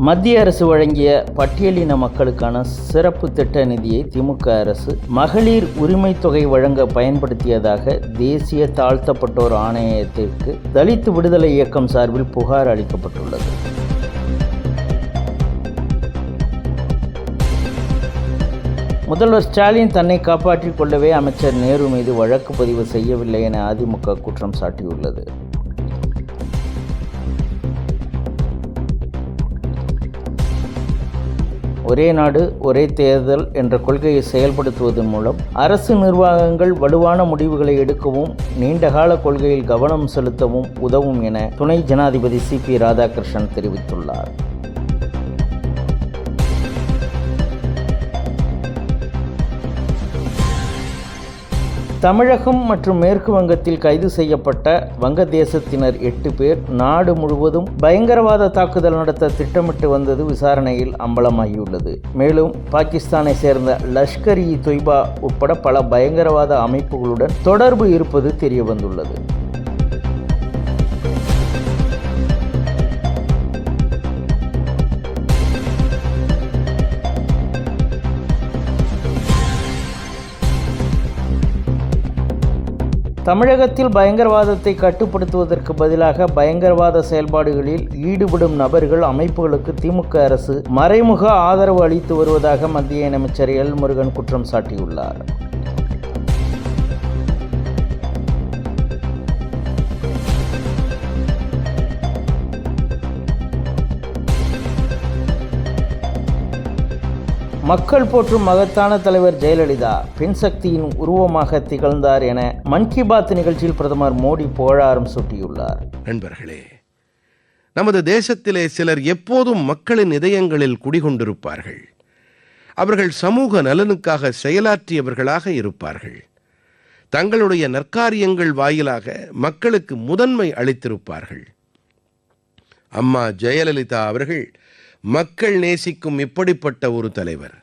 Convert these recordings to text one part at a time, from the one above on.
மத்திய அரசு வழங்கிய பட்டியலின மக்களுக்கான சிறப்பு திட்ட நிதியை திமுக அரசு மகளிர் உரிமை தொகை வழங்க பயன்படுத்தியதாக தேசிய தாழ்த்தப்பட்டோர் ஆணையத்திற்கு தலித் விடுதலை இயக்கம் சார்பில் புகார் அளிக்கப்பட்டுள்ளது. முதல்வர் ஸ்டாலின் தன்னை காப்பாற்றிக் கொள்ளவே அமைச்சர் நேரு மீது வழக்கு பதிவு செய்யவில்லை என அதிமுக குற்றம் சாட்டியுள்ளது. ஒரே நாடு ஒரே தேர்தல் என்ற கொள்கையை செயல்படுத்துவதன் மூலம் அரசு நிர்வாகங்கள் வலுவான முடிவுகளை எடுக்கவும் நீண்டகால கொள்கையில் கவனம் செலுத்தவும் உதவும் என துணை ஜனாதிபதி சிபி ராதாகிருஷ்ணன் தெரிவித்துள்ளார். தமிழகம் மற்றும் மேற்கு வங்கத்தில் கைது செய்யப்பட்ட வங்கதேசத்தினர் 8 பேர் நாடு முழுவதும் பயங்கரவாத தாக்குதல் நடத்த திட்டமிட்டு வந்தது விசாரணையில் அம்பலமாகியுள்ளது. மேலும் பாகிஸ்தானை சேர்ந்த லஷ்கர்-இ-தொய்பா உட்பட பல பயங்கரவாத அமைப்புகளுடன் தொடர்பு இருப்பது தெரியவந்துள்ளது. தமிழகத்தில் பயங்கரவாதத்தை கட்டுப்படுத்துவதற்கு பதிலாக பயங்கரவாத செயல்பாடுகளில் ஈடுபடும் நபர்கள் அமைப்புகளுக்கு திமுக அரசு மறைமுக ஆதரவு அளித்து வருவதாக மத்திய இணையமைச்சர் எல் முருகன் குற்றம் சாட்டியுள்ளார். மக்கள் போற்றும் மகத்தான தலைவர் ஜெயலலிதா பெண் சக்தியின் உருவமாக திகழ்ந்தார் என மன் கி பாத் நிகழ்ச்சியில் பிரதமர் மோடி புகழாரம் சூட்டியுள்ளார். நண்பர்களே, நமது தேசத்திலே சிலர் எப்போதும் மக்களின் இதயங்களில் குடிகொண்டிருப்பார்கள். அவர்கள் சமூக நலனுக்காக செயலாற்றியவர்களாக இருப்பார்கள். தங்களுடைய நற்காரியங்கள் வாயிலாக மக்களுக்கு முதன்மை அளித்திருப்பார்கள். அம்மா ஜெயலலிதா அவர்கள் மக்கள் நேசிக்கும் இப்படிப்பட்ட ஒரு தலைவர்.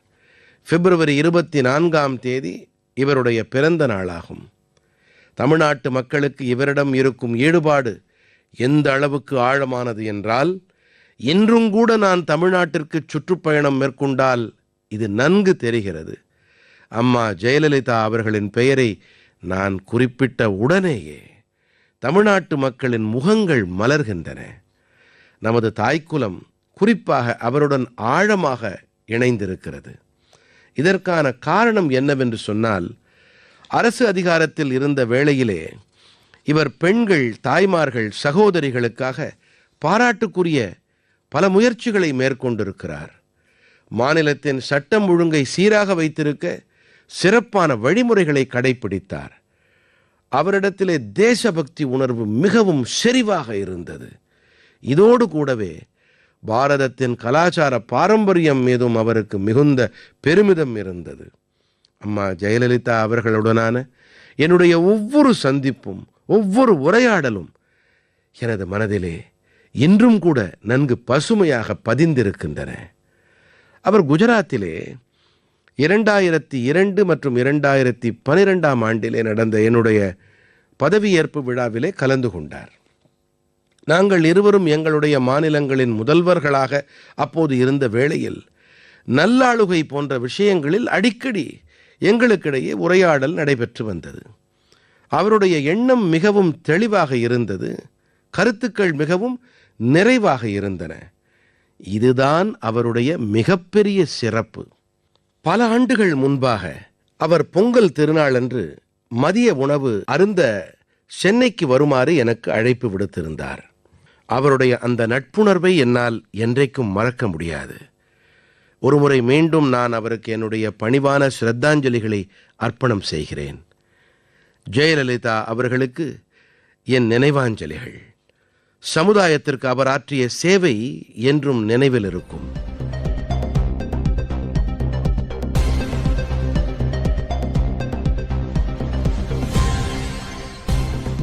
பிப்ரவரி 24ஆம் தேதி இவருடைய பிறந்த நாளாகும். தமிழ்நாட்டு மக்களுக்கு இவரிடம் இருக்கும் ஈடுபாடு எந்த அளவுக்கு ஆழமானது என்றால், இன்றும் கூட நான் தமிழ்நாட்டிற்கு சுற்றுப்பயணம் மேற்கொண்டால் இது நன்கு தெரிகிறது. அம்மா ஜெயலலிதா அவர்களின் பெயரை நான் குறிப்பிட்ட உடனேயே தமிழ்நாட்டு மக்களின் முகங்கள் மலர்கின்றன. நமது தாய்க்குலம் குறிப்பாக அவருடன் ஆழமாக இணைந்திருக்கிறது. இதற்கான காரணம் என்னவென்று சொன்னால், அரசு அதிகாரத்தில் இருந்த வேளையிலே இவர் பெண்கள், தாய்மார்கள், சகோதரிகளுக்காக பாராட்டுக்குரிய பல முயற்சிகளை மேற்கொண்டிருக்கிறார். மாநிலத்தின் சட்டம் ஒழுங்கை சீராக வைத்திருக்க சிறப்பான வழிமுறைகளை கடைப்பிடித்தார். அவரிடத்திலே தேசபக்தி உணர்வு மிகவும் செறிவாக இருந்தது. இதோடு கூடவே பாரதத்தின் கலாச்சார பாரம்பரியம் மீதும் அவருக்கு மிகுந்த பெருமிதம் இருந்தது. அம்மா ஜெயலலிதா அவர்களுடனான என்னுடைய ஒவ்வொரு சந்திப்பும், ஒவ்வொரு உரையாடலும் எனது மனதிலே இன்றும் கூட நன்கு பசுமையாக பதிந்திருக்கின்றன. அவர் குஜராத்திலே 2002 மற்றும் 2012ஆம் ஆண்டிலே நடந்த என்னுடைய பதவியேற்பு விழாவிலே கலந்து கொண்டார். நாங்கள் இருவரும் எங்களுடைய மாநிலங்களின் முதல்வர்களாக அப்போது இருந்த வேளையில் நல்லாளுகை போன்ற விஷயங்களில் அடிக்கடி எங்களுக்கிடையே உரையாடல் நடைபெற்று வந்தது. அவருடைய எண்ணம் மிகவும் தெளிவாக இருந்தது. கருத்துக்கள் மிகவும் நிறைவாக இருந்தன. இதுதான் அவருடைய மிகப்பெரிய சிறப்பு. பல ஆண்டுகள் முன்பாக அவர் பொங்கல் திருநாளன்று மதிய உணவு அருந்த சென்னைக்கு வருமாறு எனக்கு அழைப்பு விடுத்திருந்தார். அவருடைய அந்த நட்புணர்வை என்னால் என்றைக்கும் மறக்க முடியாது. ஒருமுறை மீண்டும் நான் அவருக்கு என்னுடைய பணிவான சிரத்தாஞ்சலிகளை அர்ப்பணம் செய்கிறேன். ஜெயலலிதா அவர்களுக்கு என் நினைவாஞ்சலிகள். சமுதாயத்திற்கு அவர் ஆற்றிய சேவை என்றும் நினைவில் இருக்கும்.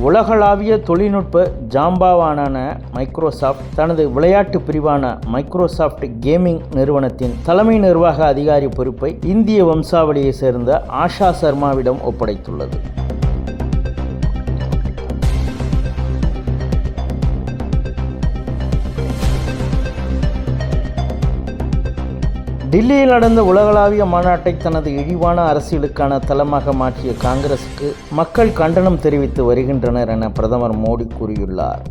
உலகளாவிய தொழில்நுட்ப ஜாம்பவானான மைக்ரோசாஃப்ட் தனது விளையாட்டு பிரிவான மைக்ரோசாஃப்ட் கேமிங் நிறுவனத்தின் தலைமை நிர்வாக அதிகாரி பொறுப்பை இந்திய வம்சாவளியை சேர்ந்த ஆஷா சர்மாவிடம் ஒப்படைத்துள்ளது. டில்லியில் நடந்த உலகளாவிய மாநாட்டை தனது இழிவான அரசியலுக்கான தளமாக மாற்றிய காங்கிரசுக்கு மக்கள் கண்டனம் தெரிவித்து வருகின்றனர் என பிரதமர் மோடி கூறியுள்ளார்.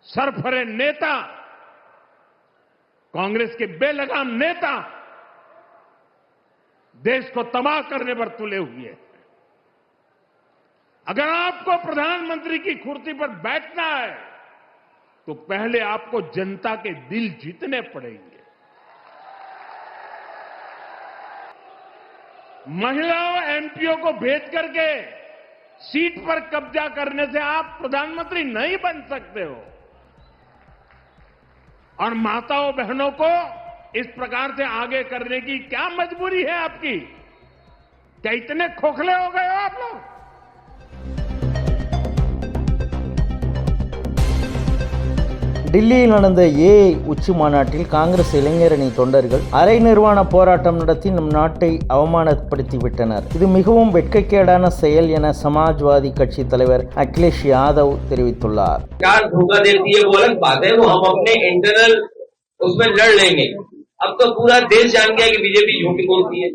सरफरे नेता, कांग्रेस के बेलगाम नेता देश को तबाह करने पर तुले हुए हैं. अगर आपको प्रधानमंत्री की कुर्सी पर बैठना है तो पहले आपको जनता के दिल जीतने पड़ेंगे. महिलाओं एमपीओ को भेज करके सीट पर कब्जा करने से आप प्रधानमंत्री नहीं बन सकते हो. और माताओं बहनों को इस प्रकार से आगे करने की क्या मजबूरी है आपकी? क्या इतने खोखले हो गए हो आप लोग? டில்லியில் நடந்த ஏஐ உச்சி மாநாட்டில் காங்கிரஸ் இளைஞரணி தொண்டர்கள் அரை நிர்வாண போராட்டம் நடத்தி நம் நாட்டை அவமானப்படுத்திவிட்டனர். இது மிகவும் வெட்கக்கேடான செயல் என சமாஜ்வாதி கட்சி தலைவர் அகிலேஷ் யாதவ் தெரிவித்துள்ளார். अब तो पूरा देश जान गया कि बीजेपी झूठ बोलती है,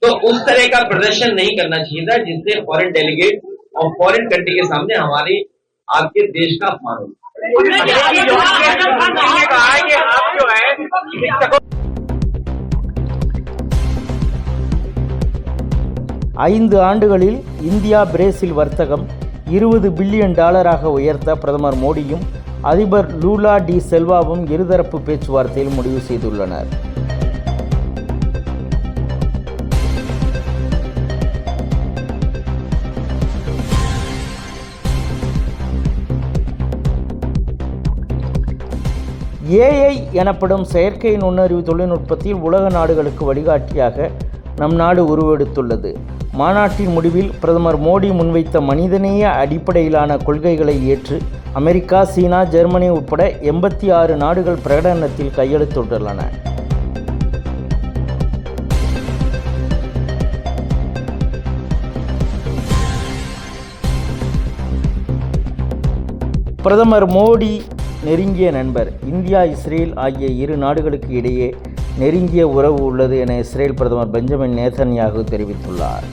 तो उस तरह का प्रदर्शन नहीं करना चाहिए था जिससे फॉरेन डेलीगेट और फॉरेन कंट्री के सामने हमारे आपके देश का अपमान हो. ஐந்து ஆண்டுகளில் இந்தியா பிரேசில் வர்த்தகம் $20 பில்லியன் உயர்த்த பிரதமர் மோடியும் அதிபர் லூலா டி செல்வாவும் இருதரப்பு பேச்சுவார்த்தையில் முடிவு செய்துள்ளனர். ஏஐ எனப்படும் செயற்கை நுண்ணறிவு தொழில்நுட்பத்தில் உலக நாடுகளுக்கு வழிகாட்டியாக நம் நாடு உருவெடுத்துள்ளது. மாநாட்டின் முடிவில் பிரதமர் மோடி முன்வைத்த மனிதநேய அடிப்படையிலான கொள்கைகளை ஏற்று அமெரிக்கா, சீனா, ஜெர்மனி உட்பட 86 நாடுகள் பிரகடனத்தில் கையெழுத்திட்டுள்ளன. பிரதமர் மோடி நெருங்கிய நண்பர். இந்தியா, இஸ்ரேல் ஆகிய இரு நாடுகளுக்கு இடையே நெருங்கிய உறவு உள்ளது என இஸ்ரேல் பிரதமர் பெஞ்சமின் நேதன்யாகு தெரிவித்துள்ளார்.